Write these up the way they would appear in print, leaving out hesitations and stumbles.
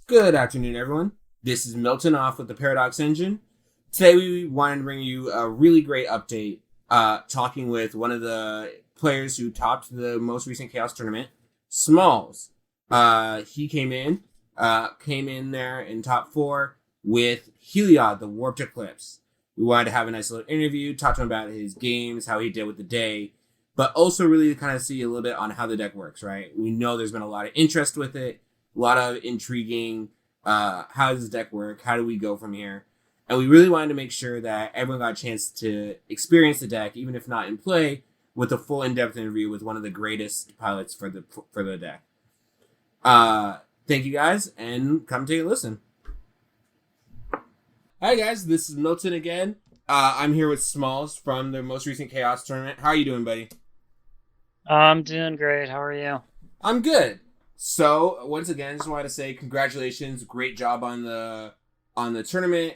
Good afternoon, everyone. This is Milton off with the Paradox Engine. Today, we wanted to bring you a really great update, talking with one of the players who topped the most recent Chaos tournament, Smalls. He came in there in top 4 with Heliod, the Warped Eclipse. We wanted to have a nice little interview, talk to him about his games, how he did with the day, but also really kind of see a little bit on how the deck works, right? We know there's been a lot of interest with it, a lot of intriguing, how does this deck work? How do we go from here? And we really wanted to make sure that everyone got a chance to experience the deck, even if not in play, with a full in-depth interview with one of the greatest pilots for the deck. Thank you guys, and come take a listen. Hi guys, this is Milton again. I'm here with Smalls from the most recent Chaos tournament. How are you doing, buddy? I'm doing great. How are you? I'm good. So once again, just wanted to say congratulations, great job on the tournament.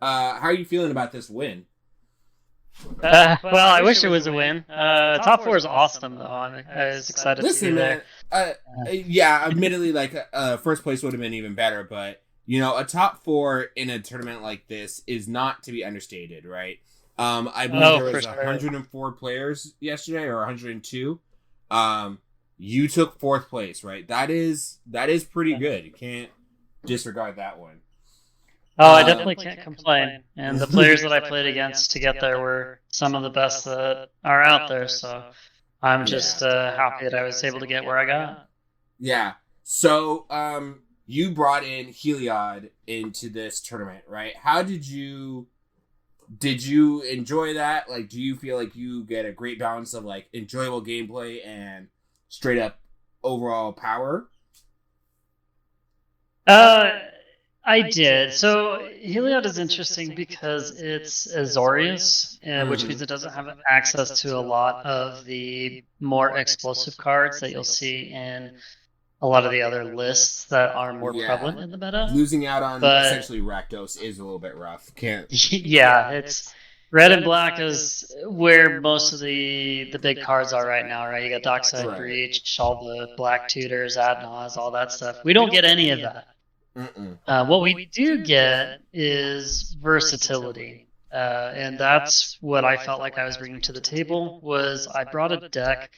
How are you feeling about this win? Well, I wish it was a win. Top four is awesome, though. I was excited to be Listen, man. there. Yeah, admittedly, first place would have been even better, but a top 4 in a tournament like this is not to be understated, right? I believe Oh, there for was sure. 104 players yesterday, or 102. You took 4th place, right? That is pretty good. You can't disregard that one. Oh, I definitely can't complain. And the players that I played against to get there were some of the best that are out there. So I'm just Yeah. happy that I was able to get where I got. Yeah. So, you brought in Heliod into this tournament, right? How did you enjoy that? Like, do you feel like you get a great balance of like enjoyable gameplay and straight up overall power? Uh, I did. So Heliod is interesting because it's Azorius, which Mm-hmm. means it doesn't have access to a lot of the more explosive cards that you'll see in a lot of the other lists that are more Yeah. prevalent in the meta. Losing out on But essentially Rakdos is a little bit rough. Can't. yeah, it's red and black is where most of the big cards are right now, right? You got Dockside Right. Breach, all the Black Tutors, Adnaz, all that stuff. We don't get any of that. Mm-mm. What we do get is versatility, and that's what I felt like I was bringing to the table. Was I brought a deck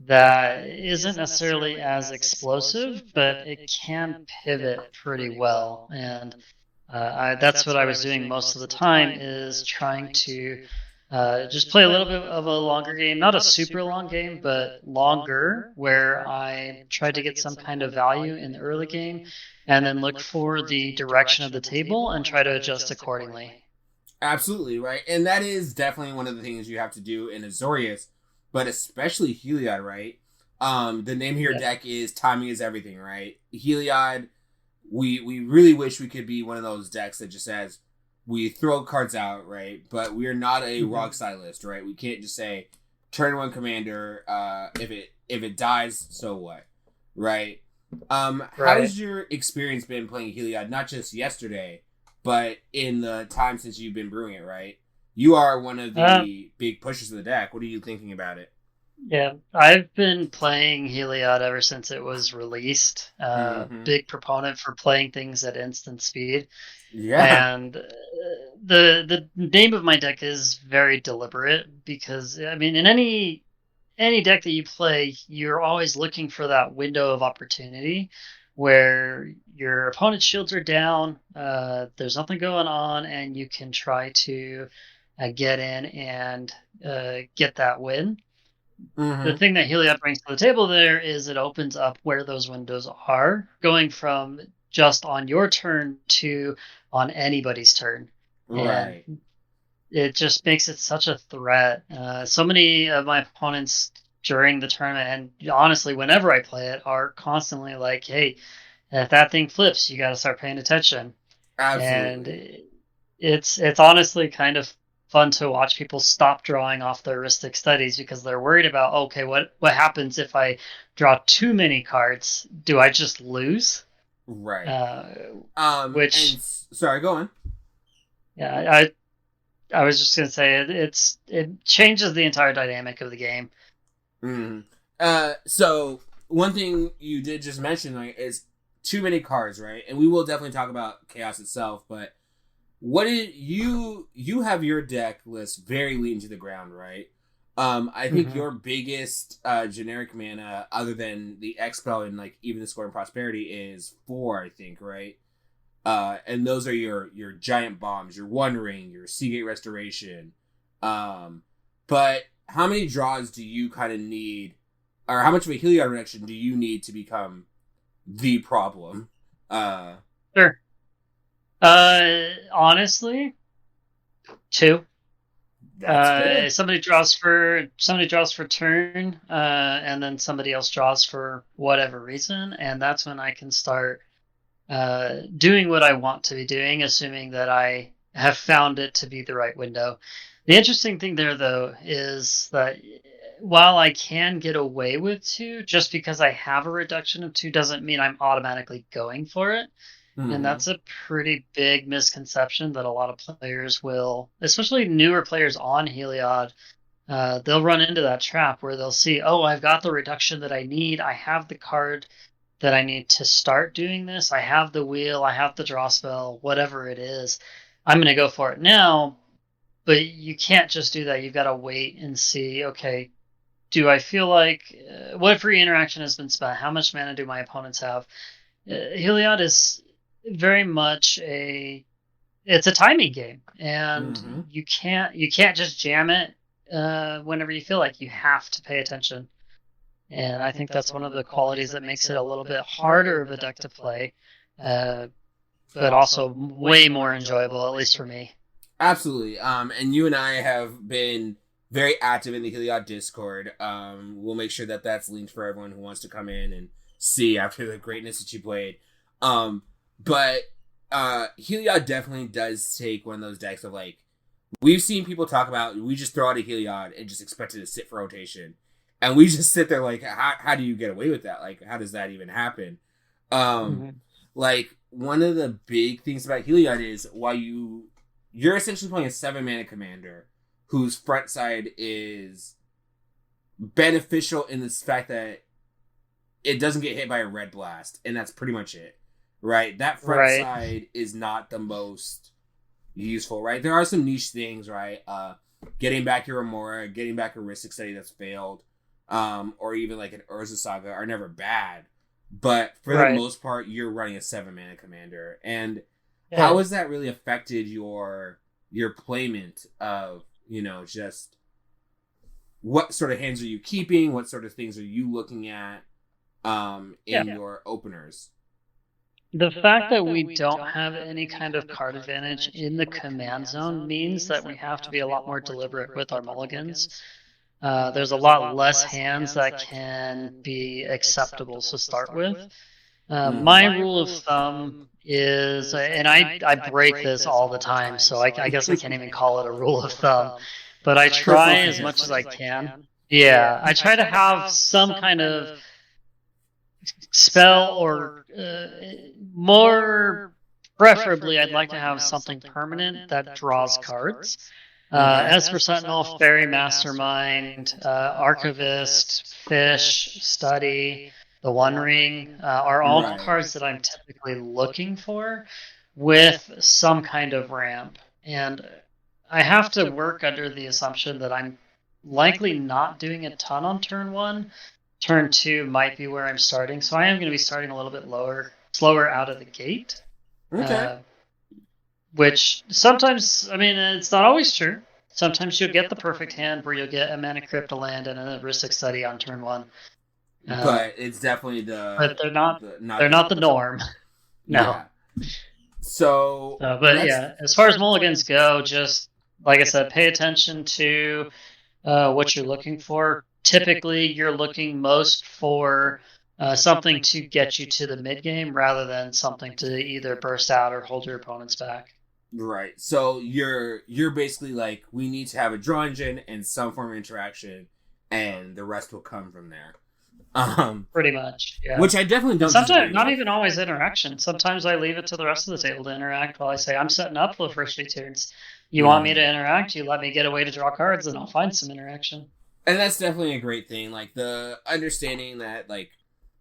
that isn't necessarily as explosive, but it can pivot pretty well, and that's what I was doing most of the time. Is trying to just play a little bit of a longer game, not a super long game, but longer, where I tried to get some kind of value in the early game and then look for the direction of the table and try to adjust accordingly. Absolutely, right? And that is definitely one of the things you have to do in Azorius, but especially Heliod, right? The name of your Yeah. deck is timing is everything, right? Heliod, we really wish we could be one of those decks that just says we throw cards out, right? But we are not a rock stylist, right? We can't just say turn one commander, if it dies, so what? Right? Right. How's your experience been playing Heliod, not just yesterday, but in the time since you've been brewing it, right? You are one of Uh, the big pushers of the deck. What are you thinking about it? yeah, I've been playing Heliod ever since it was released. Mm-hmm. Big proponent for playing things at instant speed. Yeah. And the name of my deck is very deliberate because I mean in any deck that you play, you're always looking for that window of opportunity where your opponent's shields are down, there's nothing going on, and you can try to get in and get that win. The Mm-hmm. thing that Heliod brings to the table there is it opens up where those windows are, going from just on your turn to on anybody's turn. Right. And it just makes it such a threat. So many of my opponents during the tournament, and honestly, whenever I play it, are constantly like, "Hey, if that thing flips, you got to start paying attention." And Absolutely. it's honestly kind of fun to watch people stop drawing off their heuristic studies because they're worried about, okay, what happens if I draw too many cards? Do I just lose? Right. Uh, And which sorry, go on. yeah, I was just gonna say it changes the entire dynamic of the game. Mm-hmm. So one thing you did just mention, like, is too many cards, right? And we will definitely talk about Chaos itself, but what did you have your deck list very lean to the ground, right? I think your biggest generic mana, other than the Expel and like even the Score and Prosperity, is 4, I think, right? And those are your giant bombs, your One Ring, your Seagate Restoration. But how many draws do you kind of need, or how much of a Heliod reduction do you need to become the problem? Sure. Honestly, 2. Somebody draws for turn, and then somebody else draws for whatever reason, and that's when I can start doing what I want to be doing, assuming that I have found it to be the right window. The interesting thing there, though, is that while I can get away with 2, just because I have a reduction of 2 doesn't mean I'm automatically going for it. And that's a pretty big misconception that a lot of players will, especially newer players on Heliod, they'll run into that trap where they'll see, oh, I've got the reduction that I need. I have the card that I need to start doing this. I have the wheel. I have the draw spell, whatever it is. I'm going to go for it now. But you can't just do that. You've got to wait and see, okay, do I feel like what free interaction has been spent? How much mana do my opponents have? Heliod is very much it's a timing game, and you can't just jam it whenever you feel like. You have to pay attention, and I think that's one of the qualities that makes it a little bit harder of a deck to play, but also way more enjoyable, at least for me. Absolutely. And you and I have been very active in the Heliod Discord. We'll make sure that that's linked for everyone who wants to come in and see after the greatness that you played. But Heliod definitely does take one of those decks of like, we've seen people talk about, we just throw out a Heliod and just expect it to sit for rotation. And we just sit there like, how do you get away with that? Like, how does that even happen? Like, one of the big things about Heliod is while you're essentially playing a 7-mana commander whose front side is beneficial in this fact that it doesn't get hit by a red blast, and that's pretty much it, right? That front side is not the most useful, right? There are some niche things, right? Getting back your Remora, getting back a Ristic Study that's failed, or even like an Urza Saga are never bad, but for the most part, you're running a 7-mana commander, and how has that really affected your playment of, just what sort of hands are you keeping? What sort of things are you looking at in your openers? The fact that we don't have any kind of card advantage in the command zone means that we have to be a lot more deliberate with our mulligans. There's a lot less hands that can be acceptable to start with. My rule of thumb is, and I break this all the time, so I guess I can't even call it a rule of thumb, but I try as much as I can. Yeah, I try to have some kind of spell, or more preferably, I'd like to have something permanent that draws cards. As for Sentinel, Fairy Mastermind, Archivist, Fish, Study, the One Ring are all cards that I'm typically looking for with some kind of ramp. And I have to work under the assumption that I'm likely not doing a ton on turn 1. Turn 2 might be where I'm starting, so I am going to be starting a little bit slower out of the gate. Okay. Which sometimes, it's not always true. Sometimes you'll get the perfect hand where you'll get a Mana Crypt, a land, and a Ristic Study on turn 1. But it's definitely but they're not the norm. No. Yeah. So, as far as mulligans go, just like I said, pay attention to what you're looking for. Typically, you're looking most for something to get you to the mid game rather than something to either burst out or hold your opponents back. Right. So you're basically like, we need to have a draw engine and some form of interaction, and the rest will come from there. Pretty much, yeah. Which I definitely don't. Sometimes, not even always interaction. Sometimes I leave it to the rest of the table to interact while I say, I'm setting up for the first 3 turns. You want me to interact? You let me get away to draw cards, and I'll find some interaction. And that's definitely a great thing. Like, the understanding that, like,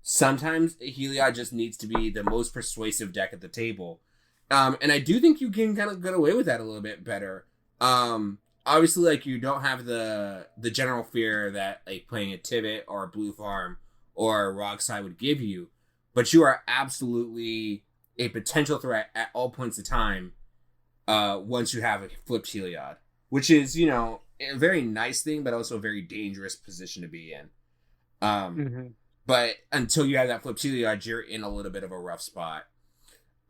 sometimes Heliod just needs to be the most persuasive deck at the table. And I do think you can kind of get away with that a little bit better. Obviously, like, you don't have the general fear that like playing a Tivit or a Blue Farm or a Rockside would give you, but you are absolutely a potential threat at all points of time. Once you have a flipped Heliod, which is, you know, a very nice thing, but also a very dangerous position to be in. Mm-hmm. But until you have that flipped Heliod, you're in a little bit of a rough spot.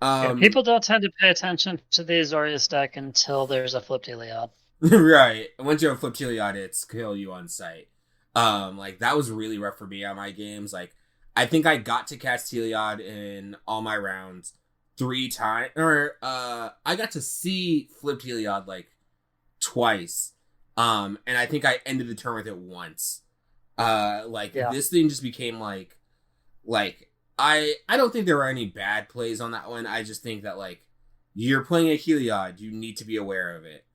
Yeah, people don't tend to pay attention to the Azorius deck until there's a flipped Heliod. Right. Once you have flipped Heliod, it's kill you on sight. Like, that was really rough for me on my games. Like, I think I got to cast Heliod in all my rounds 3 times, or I got to see flipped Heliod like twice. And I think I ended the turn with it once. This thing just became like I don't think there were any bad plays on that one. I just think that, like, you're playing a Heliod, you need to be aware of it.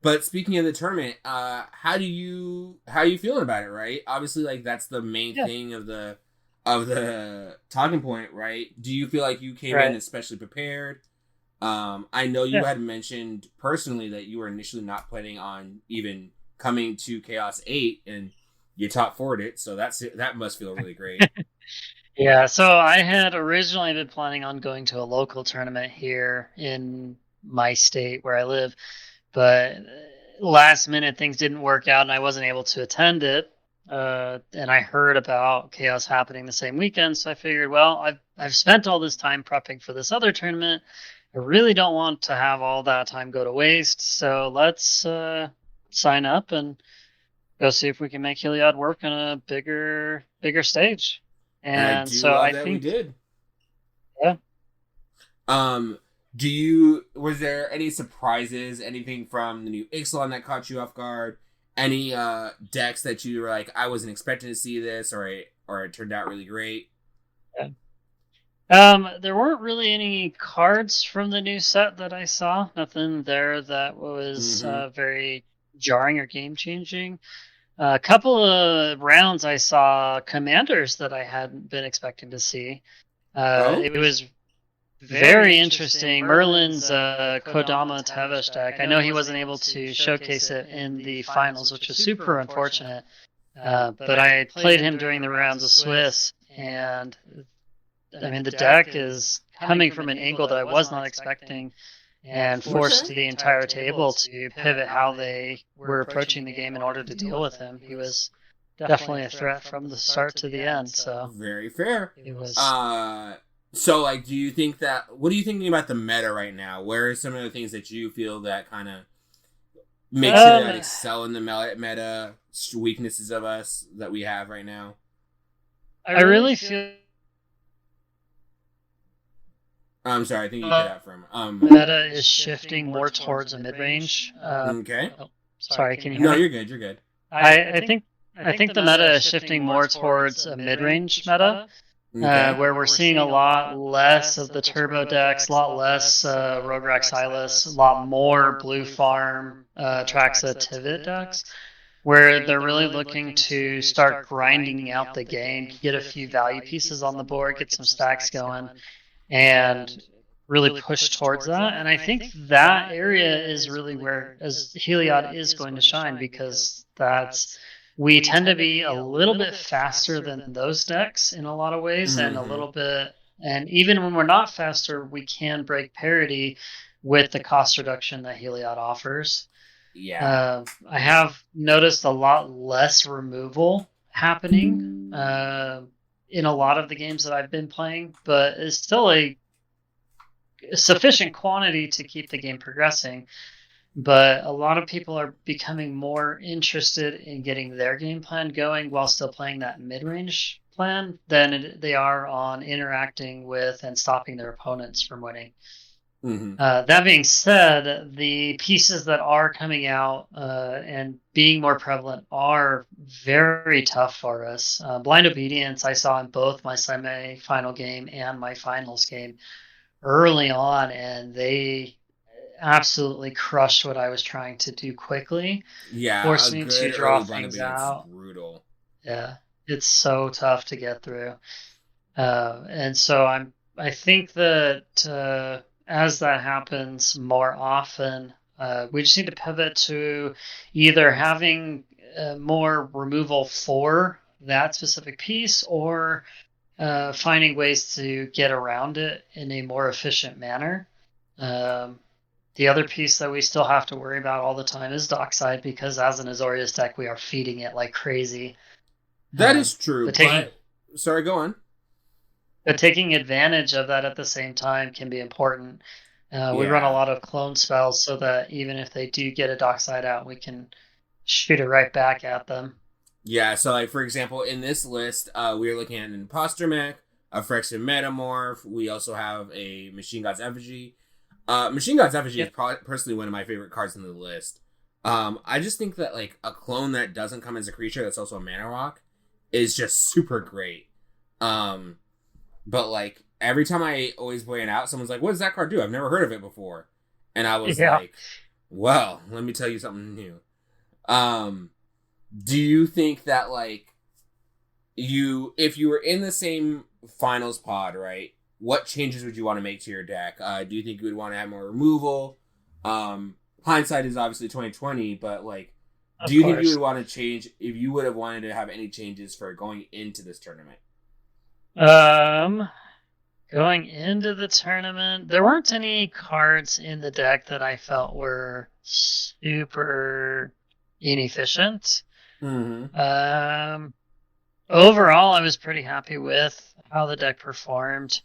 But speaking of the tournament, how are you feeling about it, right? Obviously, like, that's the main thing of the talking point, right? Do you feel like you came in especially prepared? I know you had mentioned personally that you were initially not planning on even coming to Ka0s 8, and you top forward it, so that must feel really great. Yeah, so I had originally been planning on going to a local tournament here in my state where I live, but last minute things didn't work out and I wasn't able to attend it. And I heard about Ka0s happening the same weekend, so I figured, well, I've spent all this time prepping for this other tournament. I really don't want to have all that time go to waste, so let's sign up and go see if we can make Heliod work on a bigger stage. And I And do so love I that we think, did. yeah. Was there any surprises, anything from the new Ixalan that caught you off guard? Any decks that you were like, I wasn't expecting to see this, or it turned out really great? Yeah. There weren't really any cards from the new set that I saw. Nothing there that was very jarring or game changing. A couple of rounds I saw commanders that I hadn't been expecting to see. It was very interesting. Merlin's Kodama Tevesh deck. I know he wasn't able to showcase it in the finals, which was super unfortunate. But I played him during the rounds of Swiss, and I mean, the deck is coming from an angle that I was not expecting and forced the entire table to pivot how they were approaching the game in order to deal with him. He was definitely a threat from the start to the end. So very fair. It was. So, like, what are you thinking about the meta right now? Where are some of the things that you feel that kind of makes it excel in the meta, weaknesses of us that we have right now? I really feel. I'm sorry, I think you cut out from. Meta is shifting more towards a mid range. Okay. Oh, sorry, can you hear me? No, you're good. You're good. I think the meta is shifting more towards a mid range meta. Where we're seeing a lot less of the turbo decks, a lot less Rogue Silas, a lot more Blue Farm, Traxa, Tivit decks, where they're really looking to start grinding out the game, get a few value pieces on the board, get some stacks going, and really push towards that. And I think that area is really where as Heliod is going to shine, because we tend to be a little bit faster than those decks in a lot of ways, and a little bit, and even when we're not faster, we can break parity with the cost reduction that Heliod offers. Yeah. I have noticed a lot less removal happening in a lot of the games that I've been playing, but it's still a sufficient quantity to keep the game progressing. But a lot of people are becoming more interested in getting their game plan going while still playing that mid-range plan than they are on interacting with and stopping their opponents from winning. That being said, the pieces that are coming out and being more prevalent are very tough for us. Blind Obedience I saw in both my semi-final game and my finals game early on, and they absolutely crushed what I was trying to do quickly. Yeah, forced me to draw things out. Brutal. Yeah. it's so tough to get through. And so I think that as that happens more often, we just need to pivot to either having more removal for that specific piece, or finding ways to get around it in a more efficient manner. Um, the other piece that we still have to worry about all the time is dockside, because as an Azorius deck, we are feeding it like crazy. That is true, But taking but sorry, go on. But taking advantage of that at the same time can be important. We run a Yeah. lot of clone spells so that even if they do get a dockside out, we can shoot it right back at them. Yeah, so like for example, in this list, we are looking at an imposter mech, a Phyrexian metamorph. We also have a Machine God's Effigy. Machine God's Effigy is Yep. probably personally one of my favorite cards in the list. I just think that like a clone that doesn't come as a creature that's also a mana rock is just super great. But like every time I always play it out, someone's like, "What does that card do? I've never heard of it before," and I was Yeah. like, "Well, let me tell you something new." Um, do you think that like if you were in the same finals pod, right? What changes would you want to make to your deck? Do you think you would want to have more removal? Hindsight is obviously 2020, but like, do Of you think you course. would want to change if you would have wanted to have any changes for going into this tournament? Um, Going into the tournament, there weren't any cards in the deck that I felt were super inefficient. Mm-hmm. Um, Overall, I was pretty happy with how the deck performed.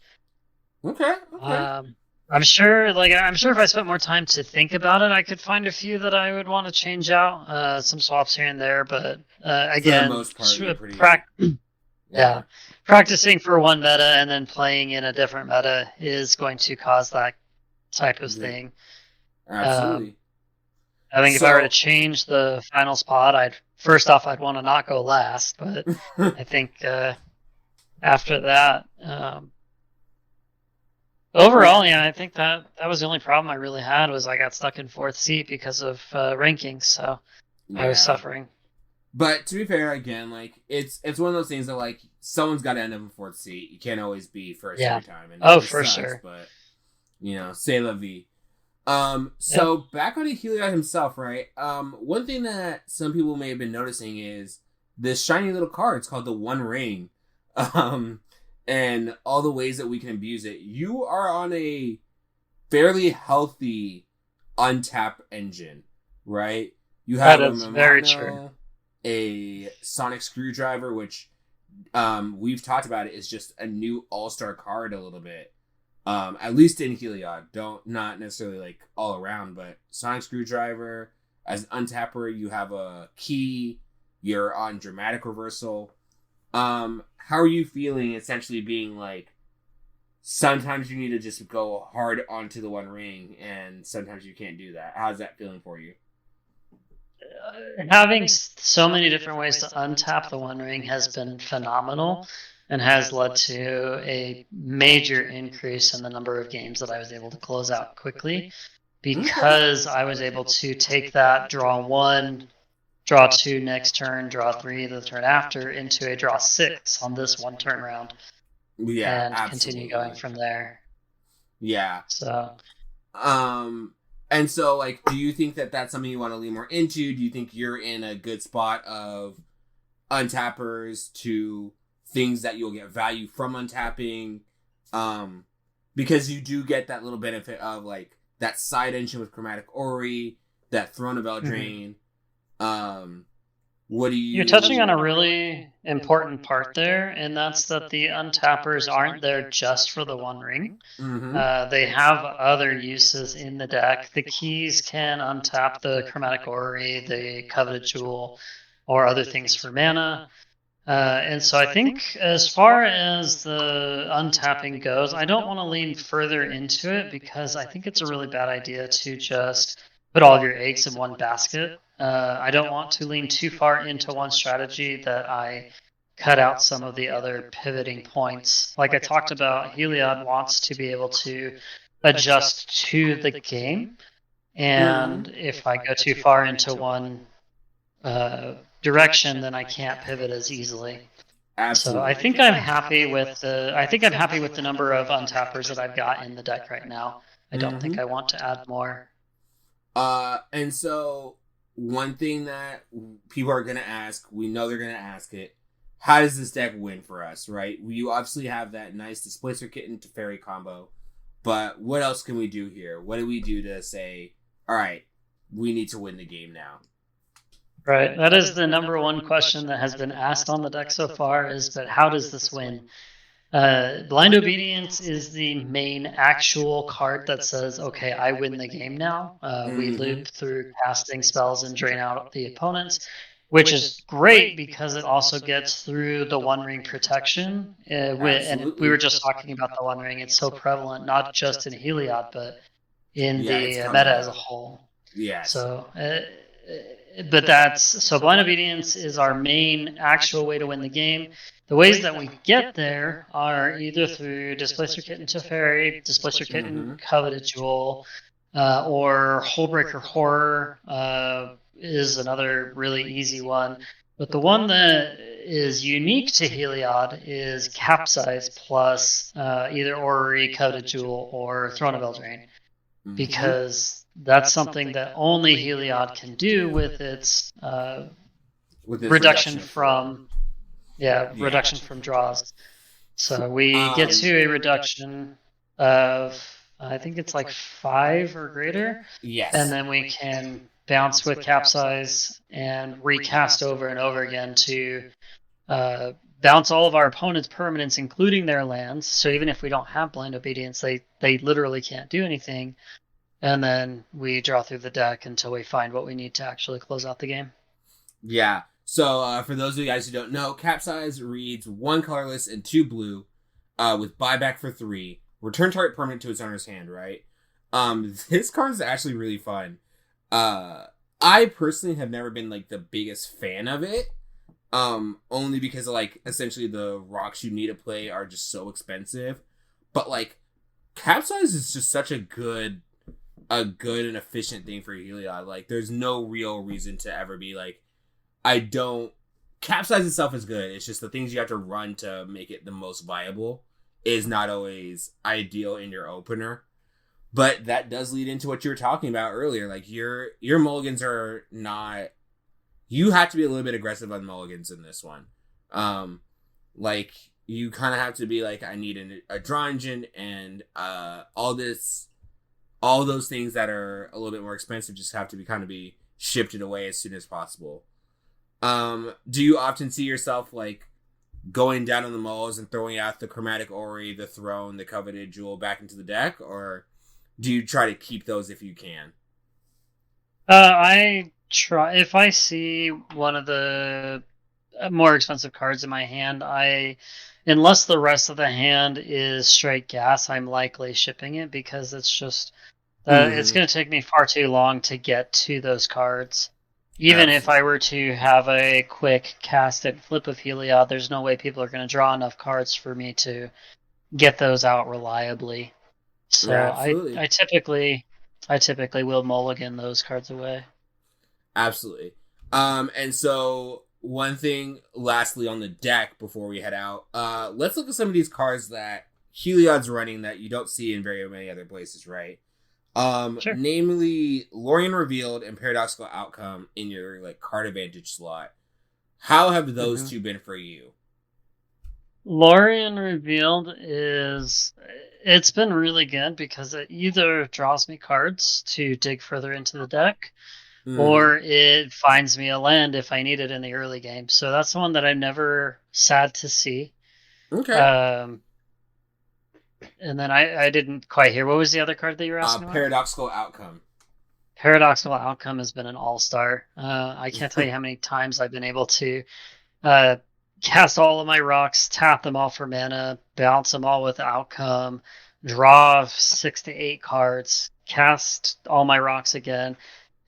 Okay. Okay. Um, I'm sure if I spent more time to think about it, I could find a few that I would want to change out. Some swaps here and there, but For the again, most part, you're pretty. Yeah. yeah, practicing for one meta and then playing in a different meta is going to cause that type of Yeah. thing. Um, Absolutely. I think if I were to So. change the final spot, I'd want to not go last, but I think after that. Yeah. Overall, yeah, I think that was the only problem I really had, was I got stuck in fourth seat because of rankings, so I was Yeah. suffering. But to be fair, again, like it's one of those things that like someone's got to end up in fourth seat. You can't always be first Yeah. every time, and it Oh, always for sucks. sure. But c'est la vie. Yep. So back on to Heliod himself, right? One thing that some people may have been noticing is this shiny little card. It's called the One Ring. Um, and all the ways that we can abuse it. You are on a fairly healthy untap engine, right? You That have a is very true. Mamano, a Sonic Screwdriver, which we've talked about it, is just a new all-star card a little bit. At least in Heliod, not necessarily like all around, but Sonic Screwdriver as an untapper, you have a key. You're on dramatic reversal. How are you feeling? Essentially, being like sometimes you need to just go hard onto the One Ring, and sometimes you can't do that. How's that feeling for you? Having so many different ways to untap the One Ring has been phenomenal and has led to a major increase in the number of games that I was able to close out quickly, Okay. because I was able to take that draw one, draw two next turn, draw three the turn after, into a draw six on this one turn round, Yeah, and continue going absolutely. from there. Yeah. So Um, and so, like, do you think that that's something you want to lean more into? Do you think you're in a good spot of untappers to things that you'll get value from untapping? Um, because you do get that little benefit of like that side engine with Chromatic Ori, that Throne of Eldraine. Um, what do you're touching on you? a really important part there, and that's that the untappers aren't there just for the One Ring. Mm-hmm. They have other uses in the deck. The keys can untap the Chromatic Orrery, the Coveted Jewel, or other things for mana. And so I think, as far as the untapping goes, I don't want to lean further into it, because I think it's a really bad idea to just put all of your eggs in one basket. I don't want to lean too far into one strategy that I cut out some of the other pivoting points. Like I talked about, Heliod wants to be able to adjust to the game, Mm-hmm. and if I go too far into one direction, then I can't pivot as easily. So I Absolutely. think I'm happy with the number of untappers that I've got in the deck right now. I don't Mm-hmm. think I want to add more. And so one thing that people are gonna ask, we know they're gonna ask it, how does this deck win for us, right? You obviously have that nice Displacer Kitten to Fairy combo, but what else can we do here? What do we do to say, all right, we need to win the game now? Right. That is the number one question that has been asked on the deck so far is, but how does this win? Blind Obedience is the main actual card that says, okay, I win the game now. We Mm-hmm. loop through casting spells and drain out the opponents, which is great because it also gets through the One Ring protection. And we were Absolutely. just talking about the One Ring. It's so prevalent, not just in Heliod, but in Yeah, it's the coming meta as a up. whole. Yes. So, but so blind obedience is our main actual way to win the game. The ways that we get there are either through Displacer Kitten to Fairy, Displacer Kitten Mm-hmm. Coveted Jewel, or Hullbreaker Horror is another really easy one. But the one that is unique to Heliod is Capsize plus either Orrery, Coveted Jewel, or Throne of Eldraine, Mm-hmm. because that's something that only Heliod can do with its With this reduction reduction from from yeah. reduction from draws. So we get Um. to a reduction of I think it's like 5 or greater, and Yes. then we can bounce with capsize and recast over and over again to uh, bounce all of our opponents' permanents, including their lands. So even if we don't have blind obedience, they literally can't do anything. And then we draw through the deck until we find what we need to actually close out the game. Yeah. So for those of you guys who don't know, Capsize reads 1 colorless and 2 blue, with buyback for 3. Return target permanent to its owner's hand. Right. This card is actually really fun. I personally have never been like the biggest fan of it. Only because like essentially the rocks you need to play are just so expensive. But like, Capsize is just such a good and efficient thing for Heliod. Like, there's no real reason to ever be like, I don't. Capsize itself is good. It's just the things you have to run to make it the most viable is not always ideal in your opener. But that does lead into what you were talking about earlier. Like, your mulligans are not. You have to be a little bit aggressive on mulligans in this one. Like, you kind of have to be like, I need a draw engine and all those things that are a little bit more expensive just have to be shifted away as soon as possible. Do you often see yourself like going down on the mulls and throwing out the chromatic Ori, the throne, the coveted jewel back into the deck, or do you try to keep those if you can? I try if I see one of the more expensive cards in my hand, unless the rest of the hand is straight gas, I'm likely shipping it because it's Mm-hmm. going to take me far too long to get to those cards. Even if I were Absolutely. to have a quick cast and flip of Heliod, there's no way people are going to draw enough cards for me to get those out reliably. Yeah, So absolutely. I typically will mulligan those cards away. Absolutely. And so one thing lastly on the deck before we head out, let's look at some of these cards that Heliod's running that you don't see in very many other places, right? Sure. Namely Lorien Revealed and Paradoxical Outcome in your like card advantage slot. How have those Mm-hmm. two been for you? Lorien Revealed it's been really good because it either draws me cards to dig further into the deck, Mm-hmm. or it finds me a land if I need it in the early game. So that's one that I'm never sad to see. Okay. Um, and then I didn't quite hear, what was the other card that you were asking about? Paradoxical Outcome. Paradoxical Outcome has been an all-star. I can't tell you how many times I've been able to cast all of my rocks, tap them all for mana, bounce them all with Outcome, draw 6 to 8 cards, cast all my rocks again,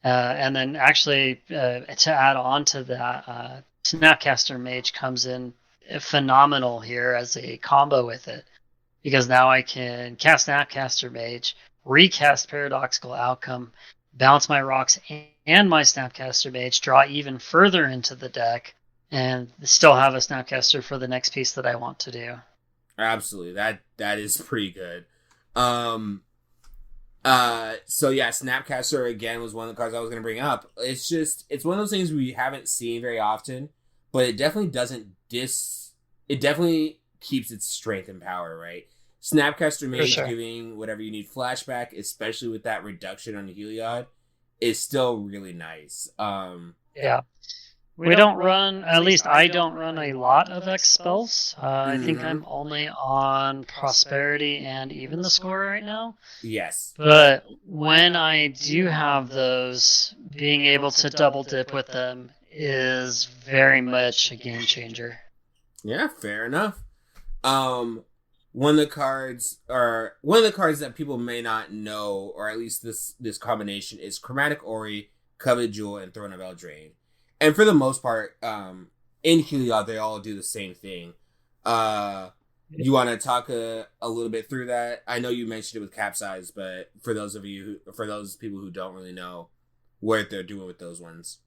and then actually to add on to that, Snapcaster Mage comes in phenomenal here as a combo with it, because now I can cast Snapcaster Mage, recast Paradoxical Outcome, bounce my rocks and my Snapcaster Mage, draw even further into the deck, and still have a Snapcaster for the next piece that I want to do. Absolutely. That is pretty good. So yeah, Snapcaster again was one of the cards I was going to bring up. It's one of those things we haven't seen very often, but it definitely doesn't it definitely keeps its strength and power, right? Snapcaster Mage sure. giving whatever you need flashback, especially with that reduction on the Heliod, is still really nice. Yeah. We don't run, at least I don't run a lot of X spells. I think I'm only on Prosperity and Even the Score right now. Yes. But when I do have those, being able to double dip with them is very much a game changer. Yeah, fair enough. One of the cards that people may not know, or at least this combination, is Chromatic Ori, Coveted Jewel, and Throne of Eldraine. And for the most part, in Heliod, they all do the same thing. You want to talk a little bit through that? I know you mentioned it with Ka0s, but for those people who don't really know what they're doing with those ones.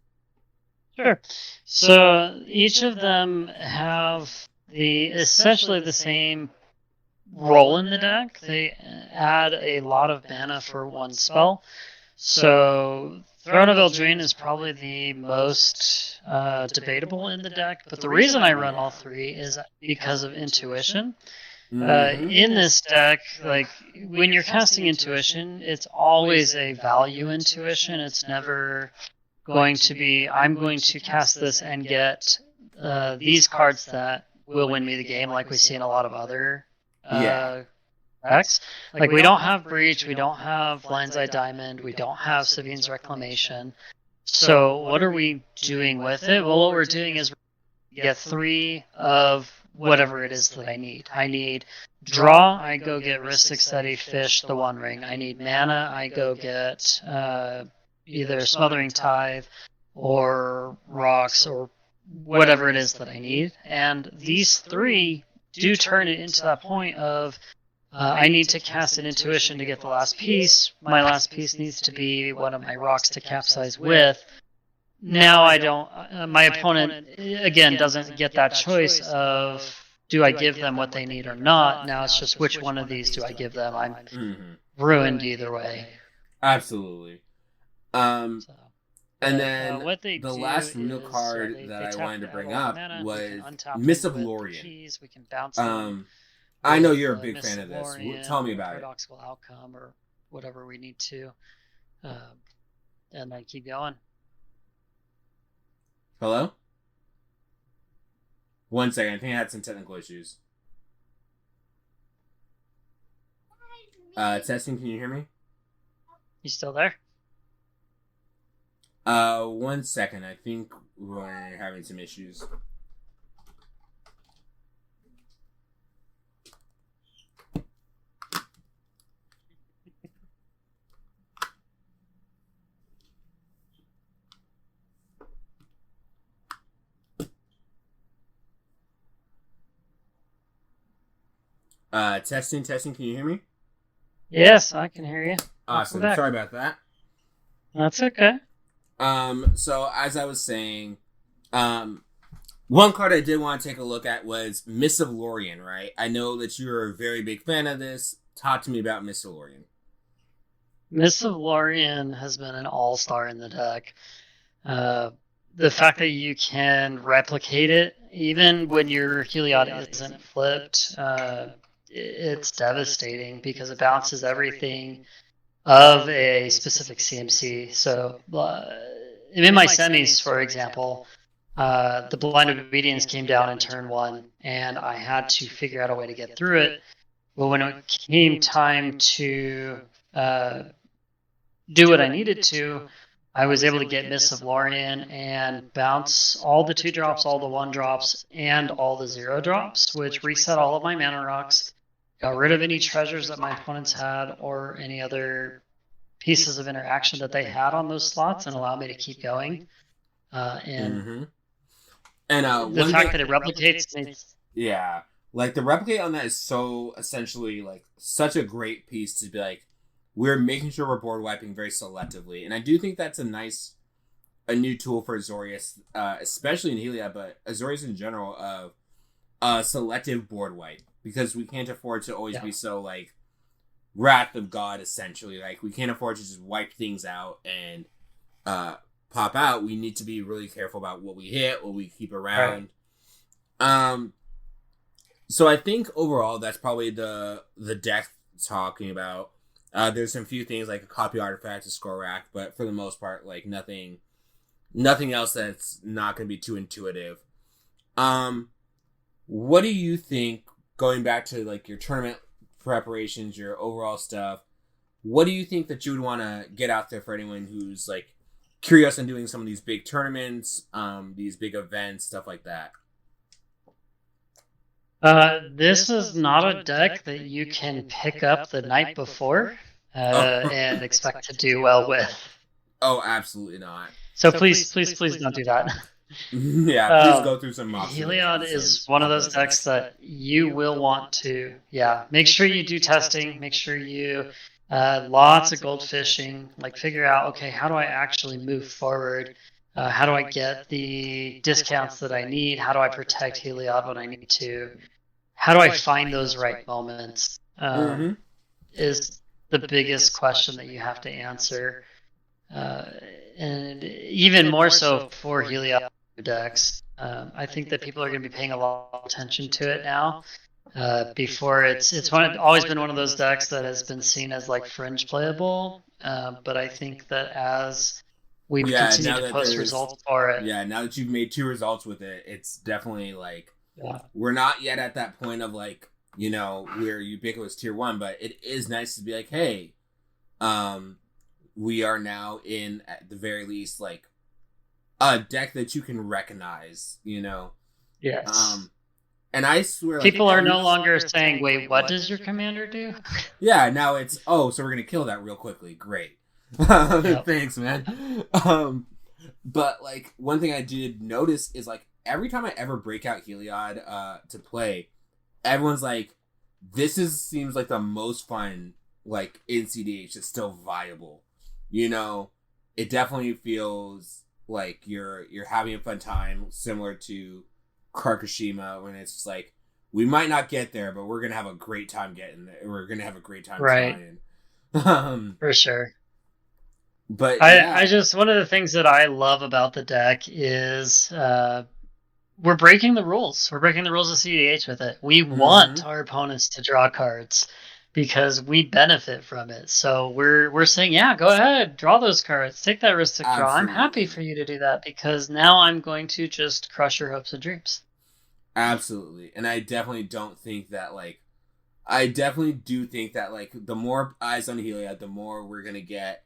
Sure. So each of them have essentially the same role in the deck. They add a lot of mana for one spell. So Throne of Eldraine is probably the most debatable in the deck, but the reason I run all three is because of intuition. In this deck, like when you're casting intuition, it's always a value intuition. It's never going to be, I'm going to cast this and get these cards that will win me the game, like we see in a lot of other decks. Like we don't have Breach, we don't have Blind's Eye Diamond, we don't have Sabine's Reclamation. So what are we doing with it? Well, what we're doing is get 3 of whatever it is that I need. I need draw, I go get Rhystic Study, Fish, the One Ring. I need mana, I go get either Smothering Tithe or Rocks or whatever it is that I need. And these 3 do turn it into that point of I need to cast an intuition to get the last piece. My last piece needs to be one of my rocks to capsize with. Now I don't, my opponent, again, doesn't get that choice of do I give them what they need or not. Now it's just which one of these do I give them. I'm ruined either way. Absolutely. And then the last real card that I wanted to bring up was Mists of Lorien. I know you're a big fan of this. Tell me about it. Paradoxical outcome or whatever we need to. And then keep going. Hello? 1 second. I think I had some technical issues. Testing, can you hear me? You still there? 1 second. I think we're having some issues. Testing, can you hear me? Yes, I can hear you. Awesome. Sorry about that. That's okay. So as I was saying, one card I did want to take a look at was Mists of Lorien, right? I know that you're a very big fan of this. Talk to me about Mists of Lorien. Mists of Lorien has been an all-star in the deck. The fact that you can replicate it, even when your Heliod isn't flipped, it's devastating because it bounces everything of a specific CMC. So in my semis, for example, the Blind Obedience came down in turn 1, and I had to figure out a way to get through it. But when it came time to do what I needed to, I was able to get Mists of Lorien and bounce all the 2-drops, all the 1-drops, and all the 0-drops, which reset all of my mana rocks, got rid of any treasures that my opponents had or any other pieces of interaction that they had on those slots, and allowed me to keep going. And the fact that it replicates... Yeah. Like, the replicate on that is so essentially, like, such a great piece to be like, we're making sure we're board wiping very selectively. And I do think that's a nice a new tool for Azorius, especially in Heliod, but Azorius in general, of selective board wipe, because we can't afford to always be so like Wrath of God, essentially. Like, we can't afford to just wipe things out and pop out. We need to be really careful about what we hit, what we keep around. Right. So I think overall that's probably the deck talking about. There's some few things like a copy artifact, a score rack, but for the most part, like nothing else that's not going to be too intuitive. What do you think, going back to like your tournament preparations, your overall stuff, what do you think that you would want to get out there for anyone who's like curious on doing some of these big tournaments, these big events, stuff like that? This is not a deck that you can pick up the night before and expect to do well with. Oh, absolutely not. So please don't do that. Yeah, please go through some mock Heliod is one of those decks that you will want to, make sure you do testing, make sure you, lots of gold fishing, like figure out, okay, how do I actually move forward? How do I get the discounts that I need? How do I protect Heliod when I need to? How do I find those right moments? Is the biggest question that you have to answer. And even more so for Heliod decks. I think that people are going to be paying a lot of attention to it now. Before it's always been one of those decks that has been seen as like fringe playable. But I think that as we continue to post results for it, now that you've made 2 results with it, it's definitely like we're not yet at that point of like, you know, we're ubiquitous tier 1, but it is nice to be like, hey, we are now in, at the very least, like a deck that you can recognize, you know? Yes. And I swear, people are no longer saying, wait, what does your commander do? Yeah, now it's, so we're going to kill that real quickly. Great. Thanks, man. But, like, one thing I did notice is, like, every time I ever break out Heliod to play, everyone's like, seems like the most fun, like, in cedh that's still viable. You know? It definitely feels like you're having a fun time, similar to Karkashima, when it's just like, we might not get there, but we're gonna have a great time getting there. We're gonna have a great time trying. For sure. But I just, one of the things that I love about the deck is we're breaking the rules. We're breaking the rules of cedh with it. We want our opponents to draw cards, because we benefit from it. So we're saying, go ahead, draw those cards, take that risk to draw. I'm happy for you to do that, because now I'm going to just crush your hopes and dreams. Absolutely. And I definitely don't think that, like, I definitely do think that, like, the more eyes on Heliod, the more we're going to get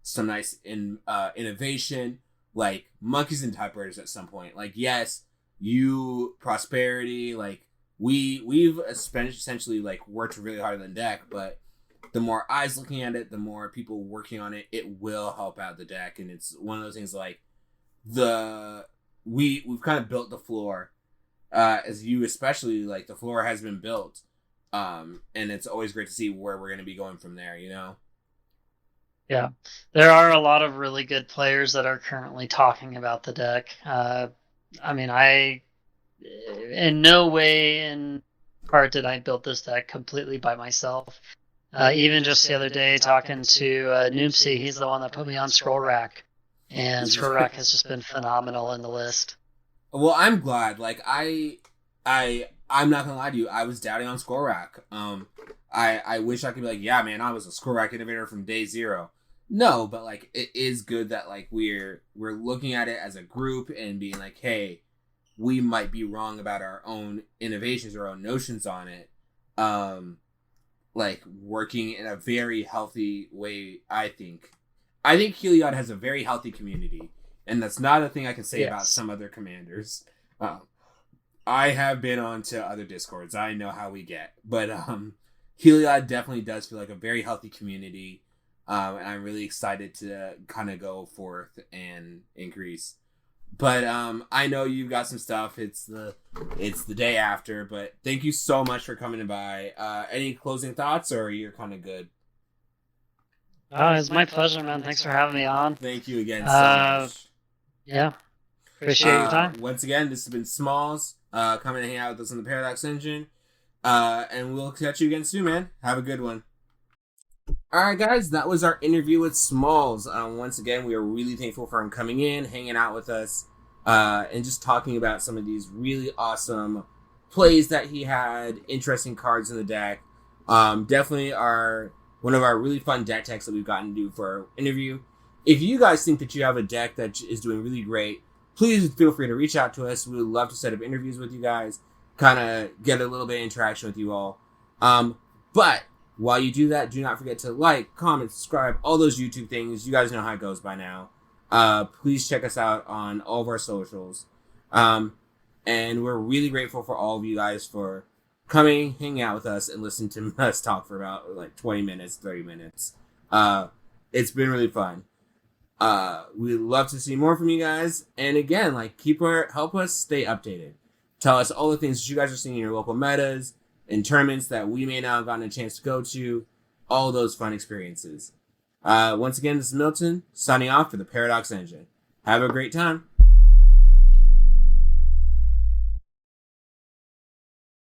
some nice innovation, like monkeys and typewriters at some point. Like, yes, prosperity, like, we've essentially like worked really hard on the deck, but the more eyes looking at it, the more people working on it, it will help out the deck. And it's one of those things like we've kind of built the floor, as you especially, like, the floor has been built, and it's always great to see where we're going to be going from there, you know? Yeah, there are a lot of really good players that are currently talking about the deck. I mean, in no way in part did I build this deck completely by myself. Even just the other day, talking to Noopsy, he's the one that put me on Scroll Rack, and Scroll Rack has just been phenomenal in the list. Well, I'm glad. Like, I'm not gonna lie to you, I was doubting on Scroll Rack. I wish I could be like, yeah, man, I was a Scroll Rack innovator from day 0. No, but like, it is good that like we're looking at it as a group and being like, hey, we might be wrong about our own innovations, our own notions on it. Like, working in a very healthy way, I think. I think Heliod has a very healthy community, and that's not a thing I can say about some other commanders. I have been on to other Discords. I know how we get. But Heliod definitely does feel like a very healthy community, and I'm really excited to kind of go forth and increase. But I know you've got some stuff. It's the day after, but thank you so much for coming by. Any closing thoughts, or you're kind of good? Oh, it's my pleasure, man. Thanks for having me on. Thank you again so much. Yeah. Appreciate your time. Once again, this has been Smalls. Coming to hang out with us on the Paradox Engine. And we'll catch you again soon, man. Have a good one. Alright, guys, that was our interview with Smalls. Once again, we are really thankful for him coming in, hanging out with us, and just talking about some of these really awesome plays that he had, interesting cards in the deck. Definitely one of our really fun deck techs that we've gotten to do for our interview. If you guys think that you have a deck that is doing really great, please feel free to reach out to us. We would love to set up interviews with you guys, kind of get a little bit of interaction with you all. But while you do that, do not forget to like, comment, subscribe, all those YouTube things. You guys know how it goes by now. Please check us out on all of our socials. And we're really grateful for all of you guys for coming, hanging out with us, and listening to us talk for about like 20 minutes, 30 minutes. It's been really fun. We'd love to see more from you guys. And again, like help us stay updated. Tell us all the things that you guys are seeing in your local metas and tournaments that we may not have gotten a chance to go to, all those fun experiences. Once again, this is Milton, signing off for the Paradox Engine. Have a great time.